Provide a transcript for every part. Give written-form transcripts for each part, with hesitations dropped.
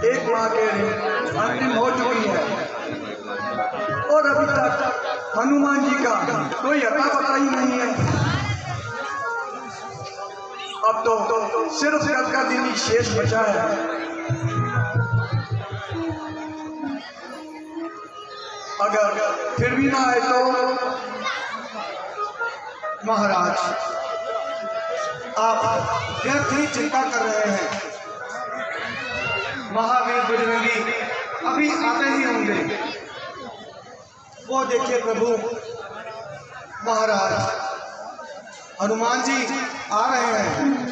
एक माँ के अंतिम हो चुकी है और अभी तक हनुमान जी का कोई अता पता ही नहीं है। अब तो सिर्फ कल का दिन ही शेष बचा है। अगर फिर भी ना आए तो महाराज आप व्यर्थ ही चिंता कर रहे हैं। महावीर बजरंगी अभी आते ही होंगे। वो देखिए प्रभु, महाराज हनुमान जी आ रहे हैं।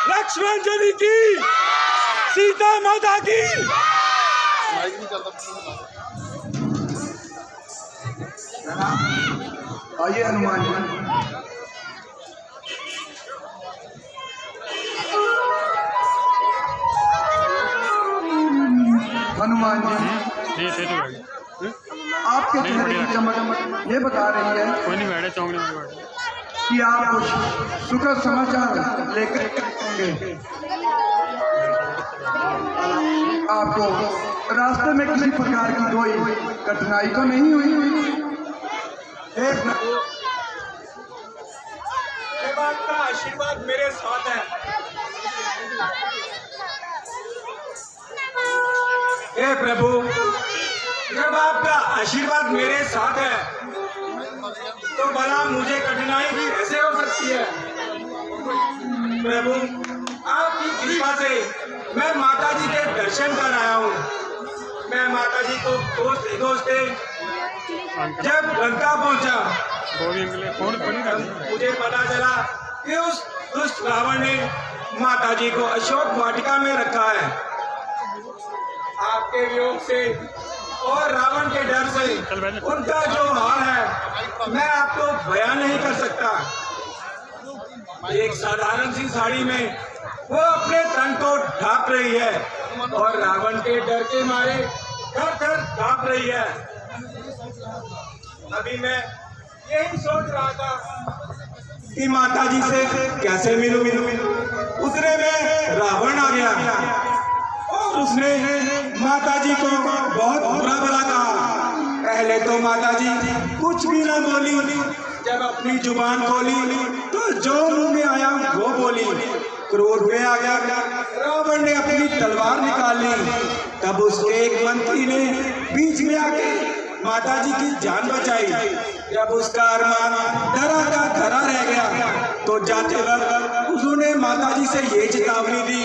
लक्ष्मण जी की, सीता माता की। आइए हनुमान जी। हनुमान जी आपके चेहरे की चमक ये बता रही है कि आप कुछ सुखद समाचार लेकर होंगे। आपको रास्ते में किसी प्रकार की कोई कठिनाई तो नहीं हुई? एक बात का आशीर्वाद मेरे साथ है। हे प्रभु, जब आपका आशीर्वाद मेरे साथ है तो भला मुझे कठिनाई भी कैसे हो सकती है? प्रभु, आपकी कृपा से मैं माता जी के दर्शन कर आया हूँ। मैं माता जी को खोजते खोजते जब लंका पहुँचा, मुझे पता चला कि उस दुष्ट रावण ने माता जी को अशोक वाटिका में रखा है। आपके वियोग से और रावण के डर से उनका जो हाल है मैं आपको बयान नहीं कर सकता। एक साधारण सी साड़ी में वो अपने तन को ढांप रही है और रावण के डर के मारे थर थर कांप रही है। अभी मैं यही सोच रहा था कि माता जी से कैसे मिलूं। उतने में रावण आ गया और उसने माता जी को बहुत बुरा भला कहा। पहले तो माता जी कुछ भी ना बोली, जब अपनी जुबान खोली तो जो मुंह में आया वो बोली। क्रोध में आ गया, रावण ने अपनी तलवार निकाल ली। तब उसके एक मंत्री ने बीच में आके माता जी की जान बचाई। जब उसका अरमान डरा का धरा रह गया तो जाते वक्त उन्होंने माता जी से ये चेतावनी दी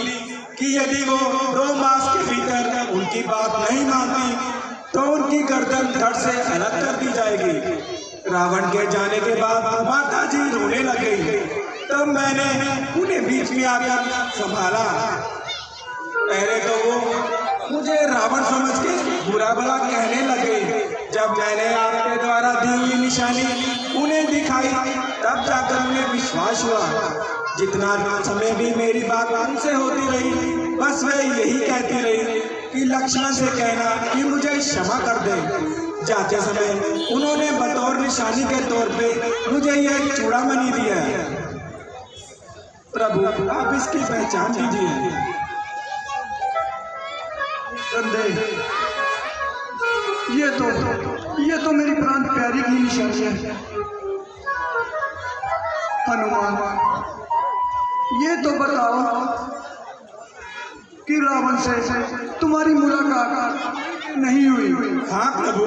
कि यदि वो 2 मास के भीतर उनकी बात नहीं मानती तो उनकी गर्दन धड़ से अलग कर दी जाएगी। रावण के जाने के बाद माता जी रोने लग गई। तब मैंने उन्हें बीच में आकर संभाला। पहले तो वो मुझे रावण समझ के बुरा भला कहने लगे। जब मैंने आपके द्वारा दी हुई निशानी उन्हें दिखाई तब जाकर उन्हें विश्वास हुआ। जितना समय भी मेरी बात उनसे होती रही बस वह यही कहती रही कि लक्ष्मण से कहना कि मुझे क्षमा कर दे। जाते समय उन्होंने बतौर निशानी के तौर पे मुझे यह चूड़ामणि दिया है। प्रभु, आप इसकी पहचान दीजिए। ये तो मेरी प्राण प्यारी की निशानी है। हनुमान, ये तो बताओ कि रावण से तुम्हारी मुलाकात नहीं हुई? हाँ प्रभु,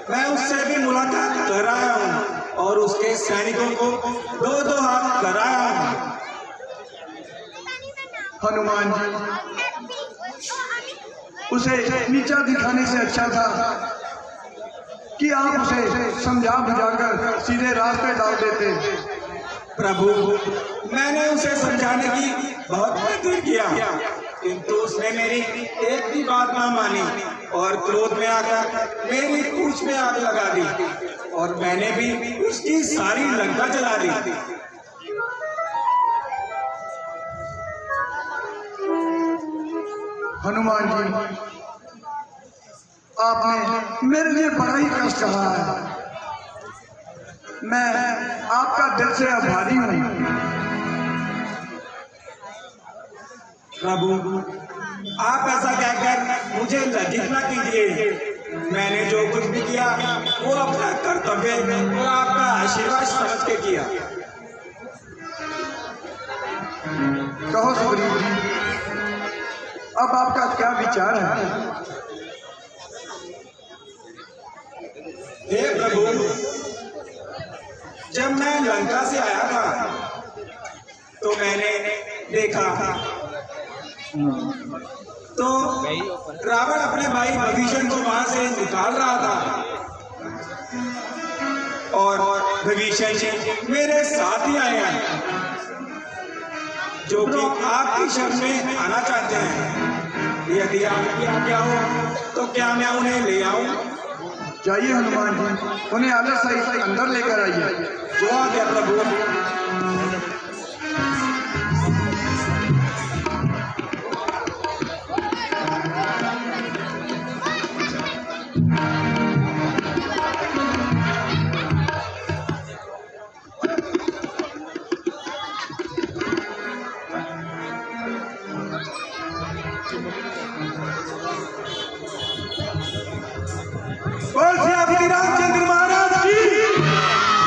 मैं उससे भी मुलाकात कर आया हूँ और उसके सैनिकों को 2-2 हाथ कराया हूँ। हनुमान जी, उसे नीचा दिखाने से अच्छा था कि आप उसे समझा बुझाकर सीधे रास्ते डाल देते। प्रभु, मैंने उसे समझाने की बहुत प्रयत्न किया, किंतु उसने मेरी एक भी बात ना मानी और क्रोध में आकर मेरी पूंछ में आग लगा दी और मैंने भी उसकी सारी लंका जला दी। हनुमान जी, आपने मेरे लिए बड़ा ही कष्ट कहा है। मैं आपका दिल से आभारी हूँ। प्रभु, आप ऐसा कहकर मुझे लज्जित न कीजिए। मैंने जो कुछ भी किया वो अपना कर्तव्य और आपका आशीर्वाद समझ के किया। कहो सुग्रीव जी, अब आपका क्या विचार है? हे प्रभु, जब मैं लंका से आया था तो मैंने देखा तो रावण अपने भाई विभीषण को वहां से निकाल रहा था और विभीषण जी मेरे साथ ही आए हैं, जो कि आपकी शरण में आना चाहते हैं। यदि आपकी आज्ञा हो तो क्या मैं उन्हें ले आऊं? जाइए हनुमान जी, उन्हें आलस सहित अंदर लेकर आइए। जो आज्ञा प्रभु। रामचंद्र महाराज की,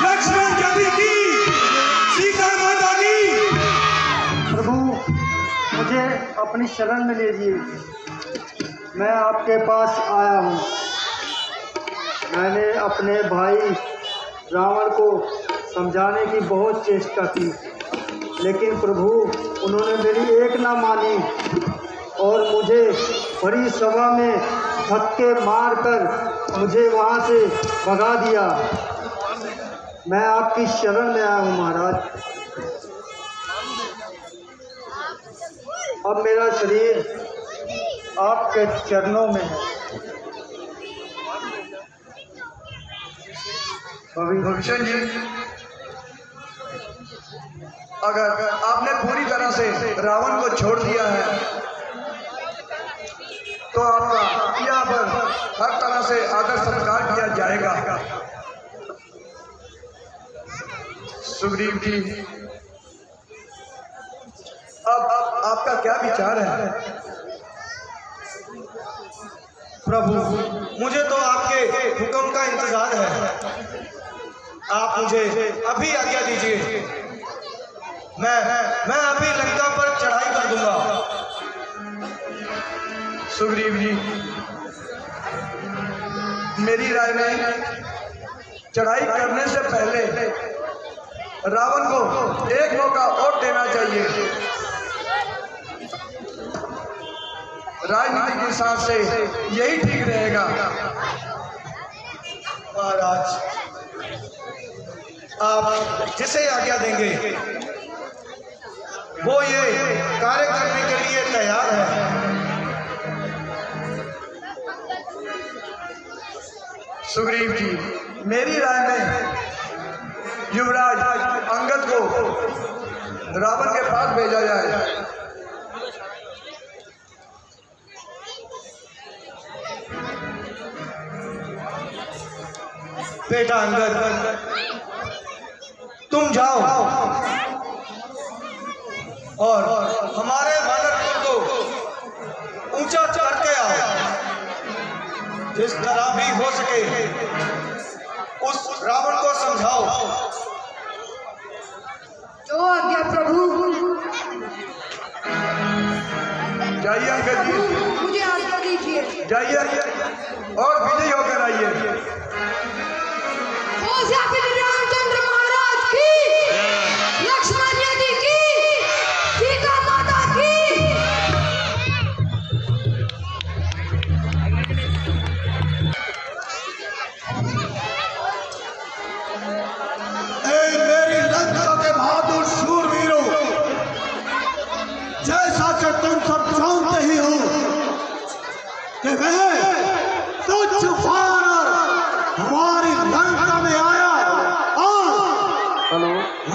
लक्ष्मण जी की, सीता माता की। प्रभु, मुझे अपनी शरण में लीजिए। मैं आपके पास आया हूँ। मैंने अपने भाई रावण को समझाने की बहुत चेष्टा की, लेकिन प्रभु उन्होंने मेरी एक ना मानी और मुझे बड़ी सभा में धक्के मारकर मुझे वहाँ से भगा दिया। मैं आपकी शरण में आया हूँ महाराज। अब मेरा शरीर आपके चरणों में है। विभीषण जी, अगर आपने पूरी तरह से रावण को छोड़ दिया है तो आपका यहाँ पर हर तरह से आदर सत्कार किया जाएगा। सुग्रीव जी, अब आपका क्या विचार है? प्रभु, मुझे तो आपके हुक्म का इंतजार है। आप मुझे अभी आज्ञा दीजिए। मैं अभी लंका पर चढ़ाई कर दूंगा। सुग्रीव जी, मेरी राय में चढ़ाई करने से पहले रावण को एक मौका और देना चाहिए। राजनीतिक हिसाब से यही ठीक रहेगा। महाराज, आप जिसे आज्ञा देंगे वो ये कार्य करने के लिए तैयार है। सुग्रीव जी, मेरी राय में युवराज अंगद को रावण के पास भेजा जाए। बेटा अंगद, तुम जाओ और हमारे वानरकुल को ऊंचा करके आओ। जिस तरह भी हो सके उस रावण को समझाओ। जो आज्ञा प्रभु। जाइए अंगद जी, मुझे आज्ञा दीजिए। जाइए और विजयी होकर आइए। रामचंद्र महाराज की, लक्ष्मण जी की, सीता माता की। मेरी लंका के भाग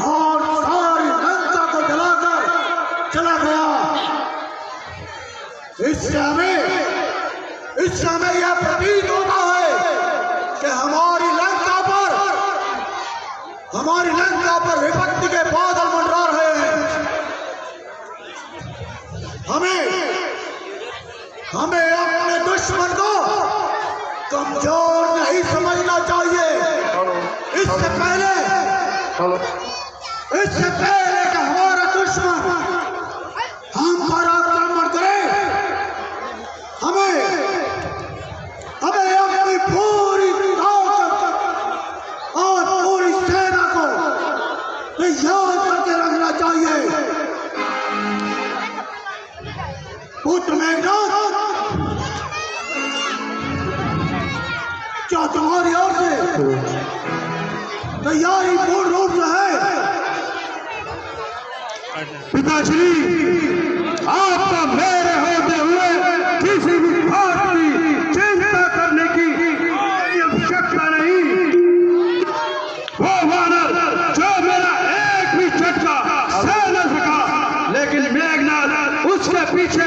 और सारी लंका को जलाकर चला गया। इससे हमें यह प्रतीत होता है कि हमारी लंका पर विपत्ति के बादल मंडरा रहे हैं। हमें अपने दुश्मन को कमजोर नहीं समझना चाहिए। इससे पहले कि हमारा दुश्मन हम पर आक्रमण करे, हमें अपनी पूरी ताकत और पूरी सेना को याद करके रखना चाहिए। पुत्र मेघनाद, क्या तुम्हारी ओर से तैयारी पूर्ण रूप से है? पिताश्री, आपका मेरे होते हुए किसी भी बात की चिंता करने की आवश्यकता नहीं। वो वानर जो मेरा एक भी झटका सह न सका, लेकिन मेघनाद उसके पीछे